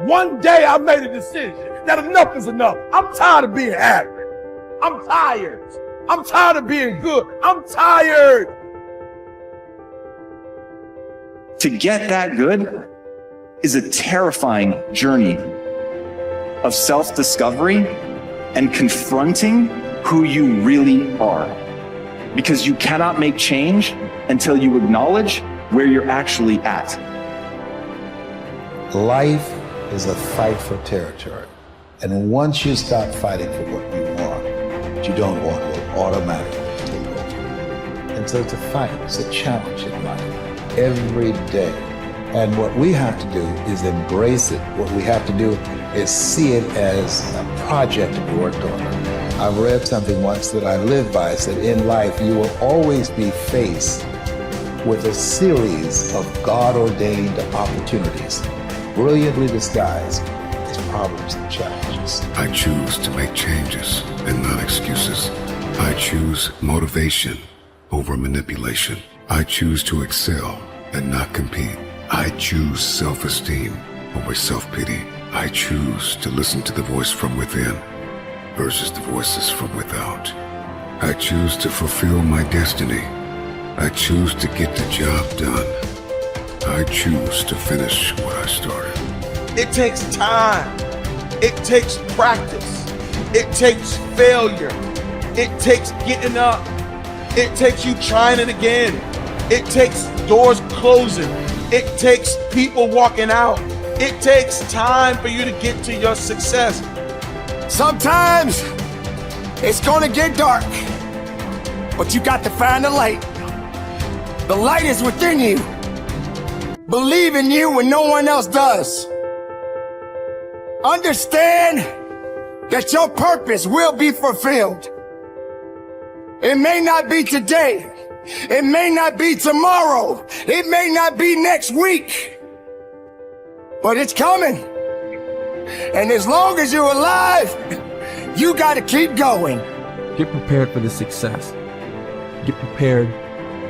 One day I made a decision that enough is enough. I'm tired of being average. I'm tired. I'm tired of being good. I'm tired. To get that good is a terrifying journey of self-discovery and confronting who you really are. Because you cannot make change until you acknowledge where you're actually at. Life is a fight for territory. And once you stop fighting for what you want, what you don't want will automatically take over. And so it's a fight, it's a challenge in life, every day. And what we have to do is embrace it. What we have to do is see it as a project to be worked on. I've read something once that I live by. It said, in life, you will always be faced with a series of God-ordained opportunities, brilliantly disguised as problems and challenges. I choose to make changes and not excuses. I choose motivation over manipulation. I choose to excel and not compete. I choose self-esteem over self-pity. I choose to listen to the voice from within versus the voices from without. I choose to fulfill my destiny. I choose to get the job done. I choose to finish what I started. It takes time. It takes practice. It takes failure. It takes getting up. It takes you trying it again. It takes doors closing. It takes people walking out. It takes time for you to get to your success. Sometimes it's gonna get dark, but you got to find the light. The light is within you. Believe in you when no one else does. Understand that your purpose will be fulfilled. It may not be today. It may not be tomorrow. It may not be next week. But it's coming. And as long as you're alive, you got to keep going. Get prepared for the success. Get prepared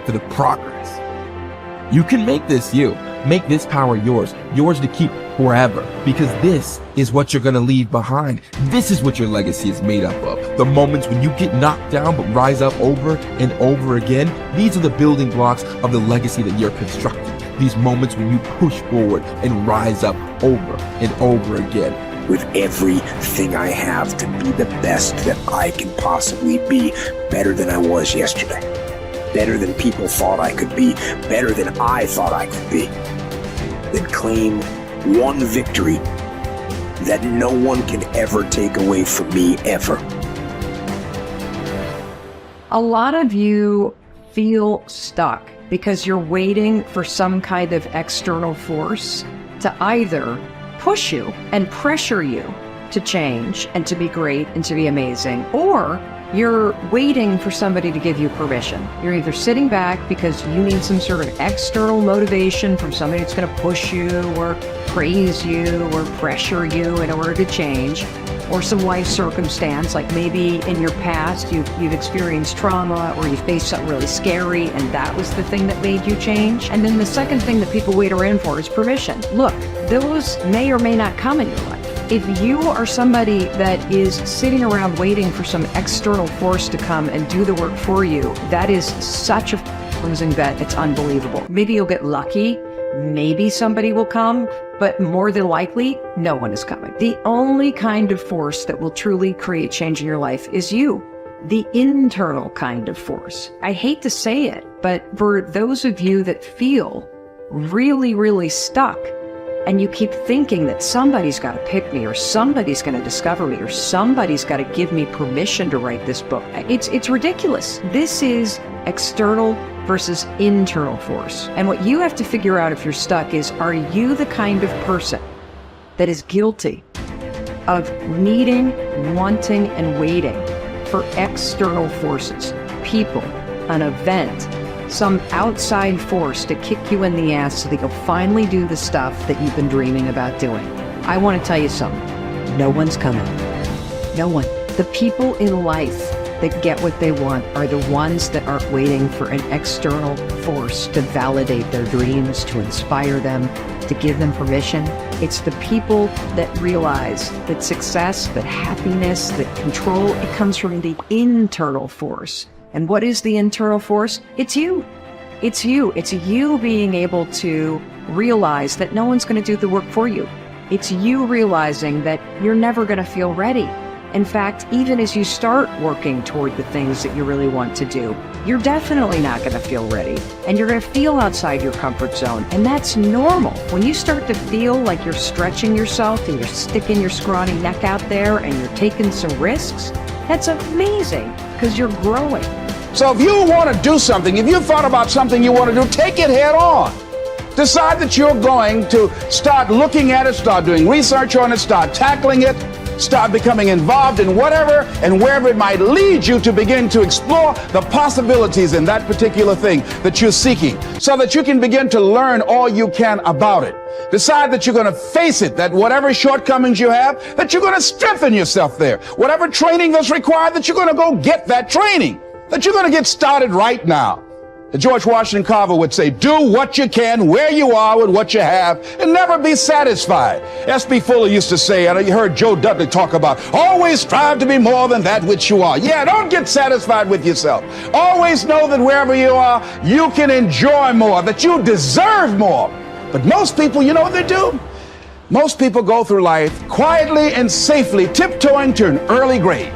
for the progress. You can make this you. Make this power yours. Yours to keep forever. Because this is what you're going to leave behind. This is what your legacy is made up of. The moments when you get knocked down but rise up over and over again. These are the building blocks of the legacy that you're constructing. These moments when you push forward and rise up over and over again. With everything I have to be the best that I can possibly be, better than I was yesterday. Better than people thought I could be, better than I thought I could be. Then claim one victory that no one can ever take away from me, ever. A lot of you feel stuck because you're waiting for some kind of external force to either push you and pressure you to change and to be great and to be amazing, or you're waiting for somebody to give you permission. You're either sitting back because you need some sort of external motivation from somebody that's going to push you or praise you or pressure you in order to change, or some life circumstance, like maybe in your past you've experienced trauma or you faced something really scary and that was the thing that made you change. And then the second thing that people wait around for is permission. Look, those may or may not come in your life. If you are somebody that is sitting around waiting for some external force to come and do the work for you, that is such a losing bet, it's unbelievable. Maybe you'll get lucky, maybe somebody will come, but more than likely, no one is coming. The only kind of force that will truly create change in your life is you, the internal kind of force. I hate to say it, but for those of you that feel really, really stuck, and you keep thinking that somebody's got to pick me, or somebody's going to discover me, or somebody's got to give me permission to write this book. It's ridiculous. This is external versus internal force. And what you have to figure out if you're stuck is, are you the kind of person that is guilty of needing, wanting, and waiting for external forces, people, an event, some outside force to kick you in the ass so that you'll finally do the stuff that you've been dreaming about doing? I want to tell you something. No one's coming. No one. The people in life that get what they want are the ones that aren't waiting for an external force to validate their dreams, to inspire them, to give them permission. It's the people that realize that success, that happiness, that control, it comes from the internal force. And what is the internal force? It's you. It's you. It's you being able to realize that no one's going to do the work for you. It's you realizing that you're never going to feel ready. In fact, even as you start working toward the things that you really want to do, you're definitely not going to feel ready. And you're going to feel outside your comfort zone. And that's normal. When you start to feel like you're stretching yourself and you're sticking your scrawny neck out there and you're taking some risks, that's amazing because you're growing. So if you want to do something, if you've thought about something you want to do, take it head on. Decide that you're going to start looking at it, start doing research on it, start tackling it, start becoming involved in whatever and wherever it might lead you to begin to explore the possibilities in that particular thing that you're seeking so that you can begin to learn all you can about it. Decide that you're going to face it, that whatever shortcomings you have, that you're going to strengthen yourself there. Whatever training that's required, that you're going to go get that training, that you're going to get started right now. George Washington Carver would say, do what you can, where you are with what you have, and never be satisfied. S.B. Fuller used to say, and you heard Joe Dudley talk about, always strive to be more than that which you are. Yeah, don't get satisfied with yourself. Always know that wherever you are, you can enjoy more, that you deserve more. But most people, you know what they do? Most people go through life quietly and safely, tiptoeing to an early grave.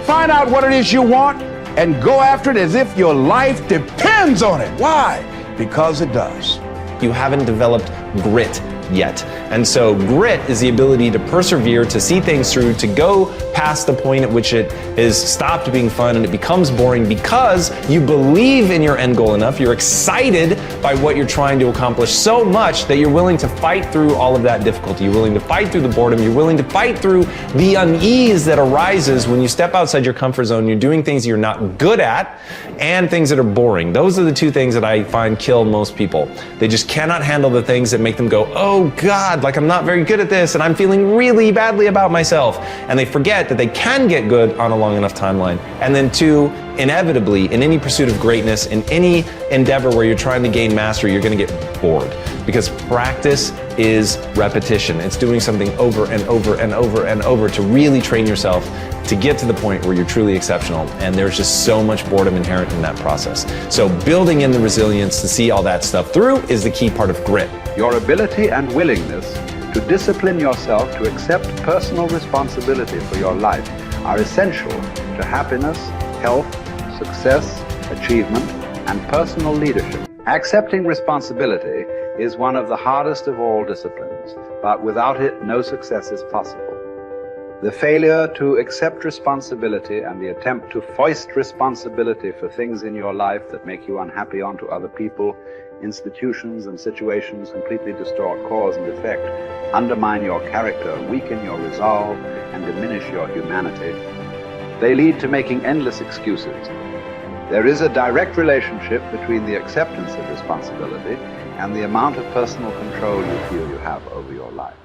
Find out what it is you want, and go after it as if your life depends on it. Why? Because it does. You haven't developed grit yet. And so grit is the ability to persevere, to see things through, to go past the point at which it is stopped being fun and it becomes boring because you believe in your end goal enough, you're excited by what you're trying to accomplish so much that you're willing to fight through all of that difficulty. You're willing to fight through the boredom. You're willing to fight through the unease that arises when you step outside your comfort zone. You're doing things you're not good at and things that are boring. Those are the two things that I find kill most people. They just cannot handle the things that make them go, oh God, like I'm not very good at this and I'm feeling really badly about myself. And they forget that they can get good on a long enough timeline. And then two, inevitably, in any pursuit of greatness, in any endeavor where you're trying to gain mastery, you're going to get bored. Because practice is repetition. It's doing something over and over and over and over to really train yourself to get to the point where you're truly exceptional. And there's just so much boredom inherent in that process. So building in the resilience to see all that stuff through is the key part of grit. Your ability and willingness to discipline yourself to accept personal responsibility for your life are essential to happiness, health, success, achievement, and personal leadership. Accepting responsibility is one of the hardest of all disciplines, but without it, no success is possible. The failure to accept responsibility and the attempt to foist responsibility for things in your life that make you unhappy onto other people, institutions, and situations completely distort cause and effect, undermine your character, weaken your resolve, and diminish your humanity. They lead to making endless excuses. There is a direct relationship between the acceptance of responsibility and the amount of personal control you feel you have over your life.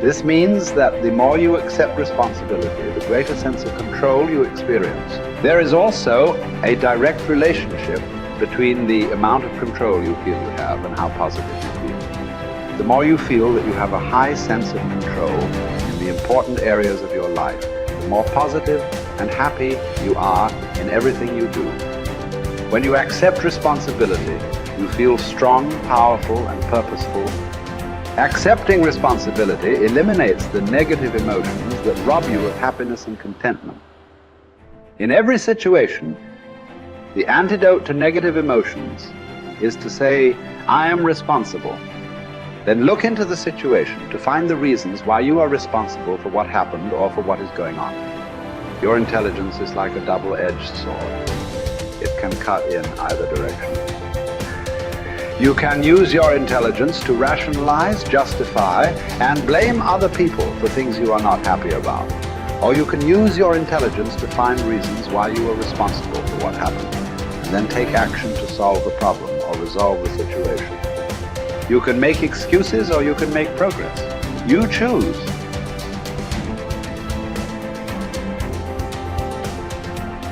This means that the more you accept responsibility, the greater sense of control you experience. There is also a direct relationship between the amount of control you feel you have and how positive you feel. The more you feel that you have a high sense of control in the important areas of your life, the more positive and happy you are in everything you do. When you accept responsibility, you feel strong, powerful, and purposeful. Accepting responsibility eliminates the negative emotions that rob you of happiness and contentment. In every situation, the antidote to negative emotions is to say, I am responsible. Then look into the situation to find the reasons why you are responsible for what happened or for what is going on. Your intelligence is like a double-edged sword. It can cut in either direction. You can use your intelligence to rationalize, justify, and blame other people for things you are not happy about. Or you can use your intelligence to find reasons why you are responsible for what happened, and then take action to solve the problem or resolve the situation. You can make excuses or you can make progress. You choose.